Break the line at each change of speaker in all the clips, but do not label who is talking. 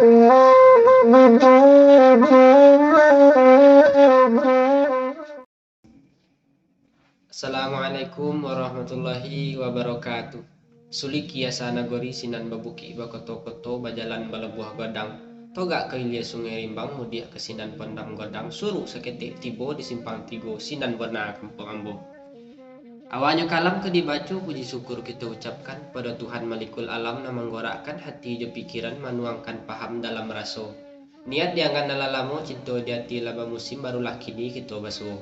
Assalamualaikum warahmatullahi wabarakatuh. Sulik kiasa nagori sinan babuki bakoto-koto bajalan balebuah godang. Toga ke ilia sungai rimbang mudia ke sinan pendam godang suruh seketik tibo di simpang tigo sinan warna kampung ambo. Awalnya kalam ke dibacu puji syukur kita ucapkan pada Tuhan Malikul Alam na menggorakkan hati je pikiran menuangkan paham dalam raso. Niat diangkat nalalamu cinta di hati laba musim barulah kini kita basuh.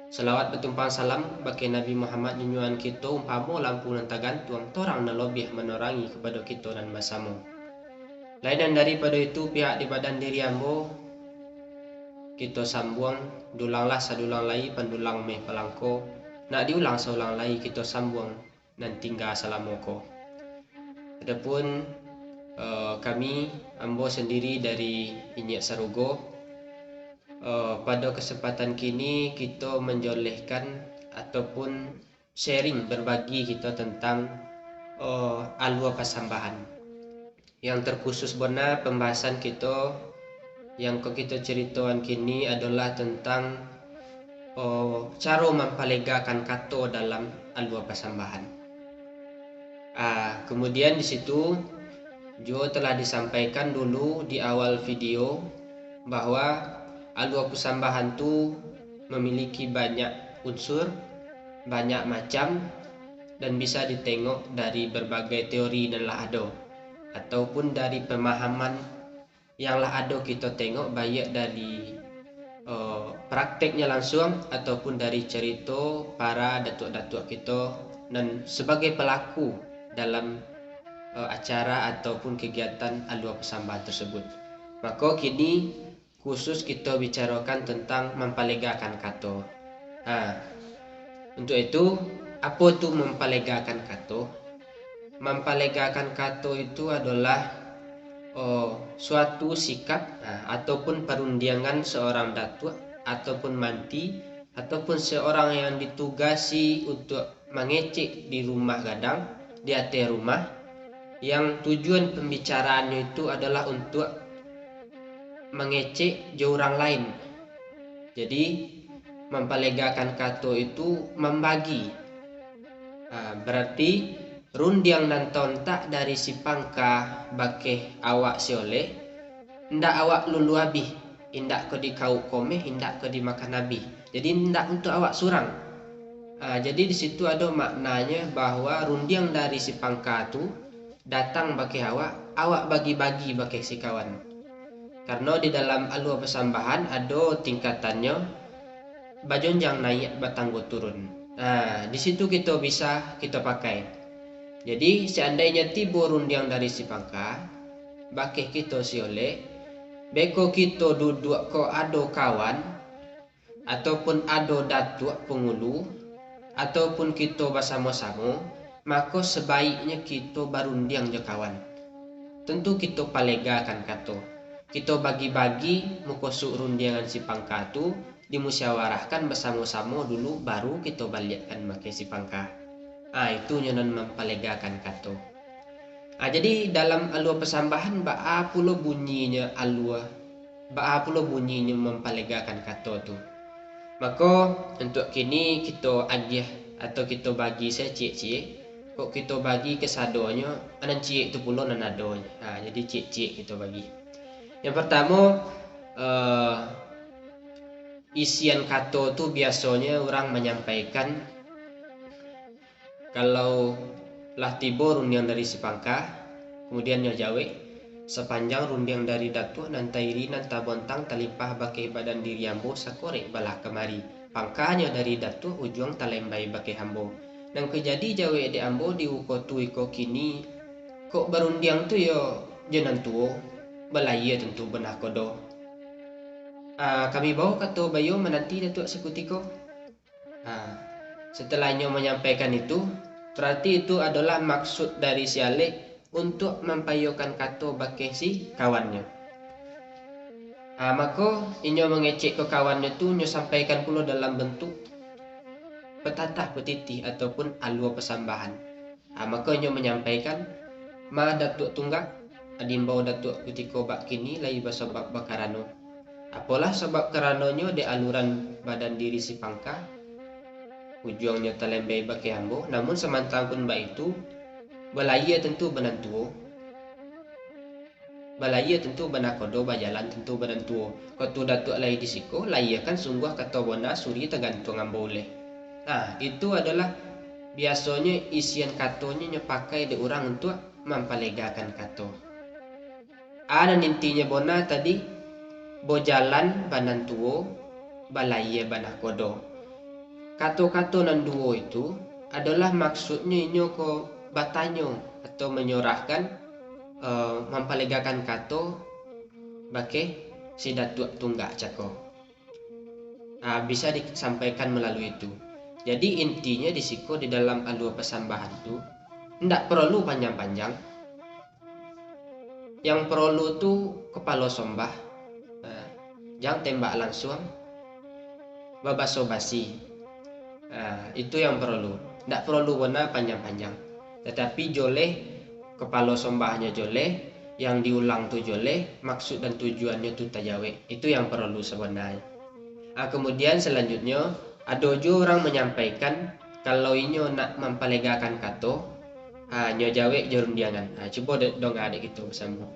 Selawat bertumpang salam bagi Nabi Muhammad nyunyuan kita umpama lampu nan tagantung torang na lebih menerangi kepada kita dan masamu. Lain daripada itu pihak di badan diri ambo kita sambung dulanglah sadulang lai pandulang meh palangko nak diulang seulang lai kita sambung nan tinggal salamoko. Adapun kami ambo sendiri dari Inyak Sarugo. Pada kesempatan kini kita menjolehkan ataupun sharing berbagi kita tentang alua pasambahan. Yang terkhusus benar pembahasan kita yang kita ceritakan kini adalah tentang cara mempalegakan kato dalam alua pasambahan. Kemudian di situ juga telah disampaikan dulu di awal video bahwa alua pasambahan itu memiliki banyak unsur, banyak macam, dan bisa ditengok dari berbagai teori dan lah ada, ataupun dari pemahaman yang lah ada kita tengok baik dari prakteknya langsung ataupun dari cerita para datuk-datuk kita dan sebagai pelaku dalam acara ataupun kegiatan alua pasambahan tersebut. Maka kini khusus kita bicarakan tentang mempalegakan kato. Untuk itu, apa itu mempalegakan kato? Mempalegakan kato itu adalah suatu sikap ataupun perundangan seorang datuk ataupun manti ataupun seorang yang ditugasi untuk mengecek di rumah gadang, di atas rumah, yang tujuan pembicaraannya itu adalah untuk mengecek orang lain. Jadi mempalegakan kato itu membagi. Berarti rundiang dan tontak dari si pangka bakeh awak sioleh ndak awak lulu habis, indak ke dikau komeh, indak ke dimakan nabi. Jadi ndak untuk awak surang. Jadi di situ ada maknanya bahwa rundiang dari si pangka tu datang bakeh awak bagi-bagi bakeh si kawan. Karena di dalam alua pasambahan ada tingkatannya bajonjang naik batanggo turun. Di situ kita bisa kita pakai. Jadi seandainya tiba rundiang dari si pangka, bakeh kita sioleh, beko kita duduk ko ado kawan, ataupun ado datuk pengulu, ataupun kita bersama-sama, maka sebaiknya kita barundiang je kawan. Tentu kita palegakan kato. Kita bagi-bagi mukosuk rundiangan si pangka tu dimusyawarahkan bersama-sama dulu baru kita balikkan make si pangka. Itu nyonan mempalegakan kato. Jadi dalam alua pasambahan baa pula bunyinya mempalegakan kato tu. Maka untuk kini kita agih atau kita bagi saya cik-cik, kok kita bagi kesadonya anan cik tu pula nan adonya. Jadi cik-cik kita bagi. Yang pertama isian kato tu biasanya orang menyampaikan kalau lah tiba rundiang dari si pangka, kemudian nyajawe sepanjang rundiang dari datuk nan tairi nan tabontang talimpah bakeh badan diri ambo sakorek balah kemari. Pangkanya dari datuk ujung talembai bakeh ambo. Dan kejadi jawe de ambo diuko tu iko kini kok berundiang tu yo jenan tuo balaya tentu benah kodo. Kami bawa kato bayo menanti datuk sekutiko. Setelahnya menyampaikan itu, berarti itu adalah maksud dari si Alek untuk mempayokan kato bakeh si kawannya. Maka inyo mengecek ke kawannya tu nyo sampaikan pula dalam bentuk petatah petiti ataupun alua pasambahan. Maka inyo menyampaikan ma datuk tunggak adimbau datuk kutiko bak kini lai basabab bakarano. Apalah sebab karanonyo de aluran badan diri si pangka ujungnya talembei bake ambo, namun semantang pun ba itu balaya tentu benantuo, balaya tentu banakodo bajalan tentu benantuo. Kotu datuk lai disiko laya kan sungguh kata bona suri tergantung ambo oleh. Nah itu adalah biasanya isian katonya nyepakai de orang untuk mempalegakan kato. Dan intinya bona tadi bojalan banantuo balaya banakodo. Kato-kato nan duo itu adalah maksudnya inyo ko batanyo atau menyorahkan mempalegakan kato bake si datuk tunggak cako. Bisa disampaikan melalui itu. Jadi intinya disiko di dalam alua pesambahan itu ndak perlu panjang-panjang. Yang perlu tuh kepala sombah, jangan tembak langsung, babaso basi. Itu yang perlu. Ndak perlu warna panjang-panjang. Tetapi joleh kepala sombahnya joleh, yang diulang tuh joleh, maksud dan tujuannya tuh tajawe. Itu yang perlu sebenarnya. Kemudian selanjutnya ada juga orang menyampaikan kalau inyo nak mempalegakan kato, nyo jawe jorundiangan. Coba dong ada gitu bersama.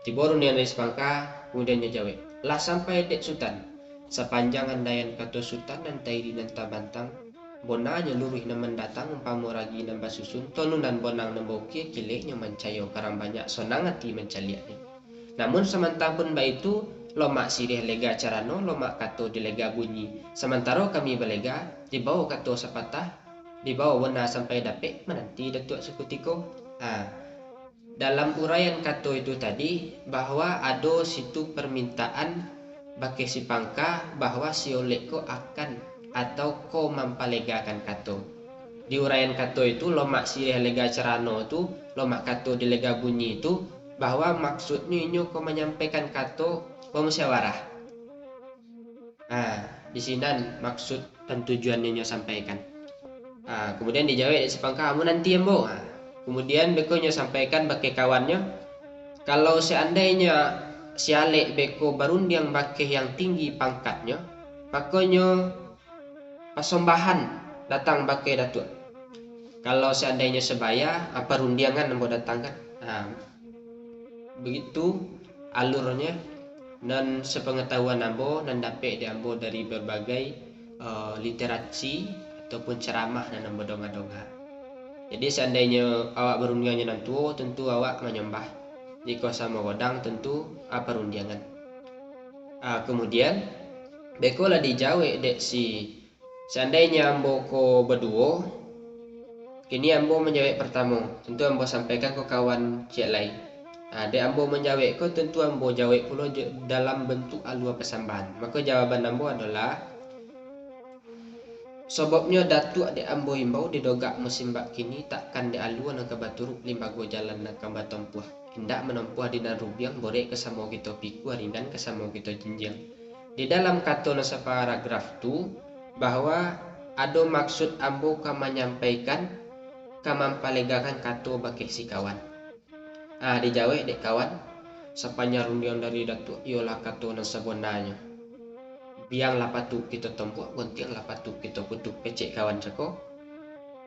Tiba rundian dari sepangka, kemudian nyo jawe. Lah sampai dek sultan. Sepanjang andayan kato sultan dan tairi dan tabantang, bonanya luruh na mendatang umpamo ragi nambah susun, tonunan bonang nemboki kileknya mencayo karang banyak sonang hati mencaliaknya. Namun semantang pun ba itu lomak sirih lega carano, lomak kato dilega bunyi. Sementara kami belega, dibawa kato sepatah, dibawa wena sampai dapet menanti datuk sekutiko. Dalam uraian kato itu tadi bahwa ada situ permintaan bagi si pangka bahwa si oleh ko akan atau ko mempalegakan kato. Di uraian kato itu lomak sirih lega carano itu, lomak kato dilega bunyi itu bahwa maksudnya inyo ko menyampaikan kato pemusyawarah. Di sini maksud dan tujuannya inyo sampaikan. Kemudian dijawab si pangka, kamu nanti embo. Kemudian beko nyo sampaikan bagi kawannya, kalau seandainya si alek beko barundiang bake yang tinggi pangkatnya, pakonyo pasombahan datang bake datuk. Kalau seandainya sebaya, apa rundiangan ambo datangkan. Begitu alurnya dan sepengetahuan ambo dan dapat di ambo dari berbagai literasi ataupun ceramah dan ambo donga-donga. Jadi seandainya awak berundiannya nantu, tentu awak menyembah. Jika sama wadang tentu perundiangan. Kemudian beko lah dijawe dek si seandainya ambo ko berdua, kini ambo menjawab pertama, tentu ambo sampaikan ke kawan cik lain. Dek ambo menjawab ko tentu ambo jawab pula dalam bentuk alua pesambahan. Maka jawaban ambo adalah sebabnya datuk dek ambo himbau didogak musim bak kini takkan de alua nak baturuk limbago jalan nak batompuah. Hendak menempuh dinan rubiang borek kesamo kita piku rindan kesamo kita jenjang. Di dalam kata nasa paragraf tu bahwa ada maksud ambo ka menyampaikan ka mempalegakan kato bagi si kawan. Dijawab dek kawan, sepanjang rundiang dari datuk ialah kato nasa bonanya. Biang lapatu kita tempuh, gontiang lapatu kita kutuk pecek kawan ceko.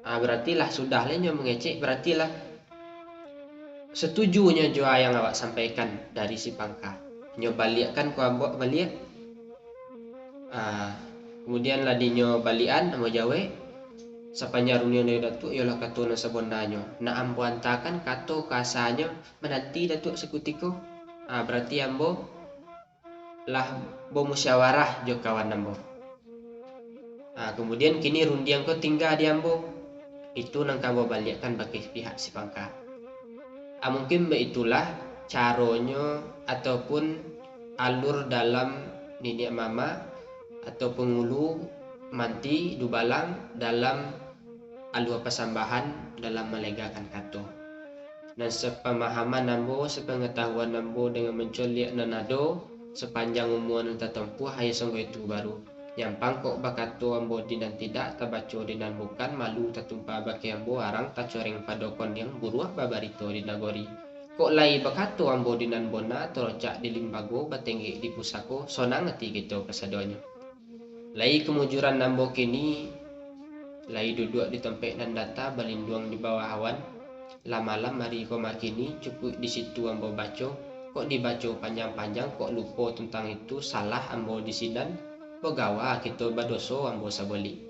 Berartilah sudah lenya mengecek, berartilah setujunya jua yang awak sampaikan dari si pangka. Nyo balikan ku ambo balik. Kemudian ladinyo balian ambo jawe. Sepanjang rundiang dari datuk ialah kato nasa bonanya. Na ambo antakan kato kasanya menanti datuk sekutiko. Berarti ambo lah musyawarah jo kawan ambo. Kemudian kini rundiang ko tinggal di ambo. Itu nang ambo balikan bagi pihak si pangka. Mungkin itulah caronyo ataupun alur dalam nenek mama atau pengulu manti dubalang dalam alur pesambahan dalam melegakan kato. Dan sepemahaman ambo, sepengetahuan ambo dengan menculik nanado sepanjang umur nan tertempuh hanya sungguh itu baru. Yang pangkok bakato ambo dinan tidak tabaco dinan bukan malu tertumpah baki ambo arang tacoreng padokon yang buruah babarito di nagori. Kok lai bakato ambo dinan bona torocak di limbago batengge di pusako sonang ngati gitu kasadonyo. Lai kemujuran nambo kini lai duduk di tempat nan data balinduang di bawah awan. Lama-lama mari ko makini cukup di situ ambo baco. Kok dibaco panjang-panjang kok lupa tentang itu salah ambo di sidan. Pegawa kita badoso ambo saboli.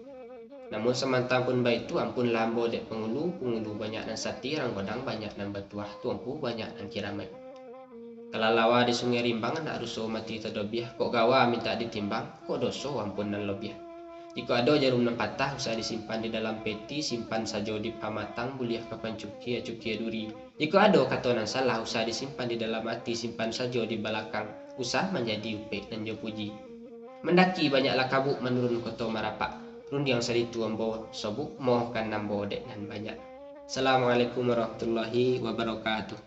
Namun semantang pun baik itu ampun lambo dek pengulu banyak nan sati rang godang banyak nan batuah tuampu banyak nan kiramai. Kalalawa di sungai rimbang nak ruso mati terdobiah kok gawa minta ditimbang kok doso ampun nan lobiah. Jika ada jarum nan patah usah disimpan di dalam peti simpan saja di pamatang buliah kapan cuki duri. Jika ada kata nan salah usah disimpan di dalam hati simpan saja di belakang usah menjadi upek dan jo puji. Mendaki banyaklah kabuk menurun koto marapak. Run yang saritu ambo sobuk mohkan nambo dek nan banyak. Assalamualaikum warahmatullahi wabarakatuh.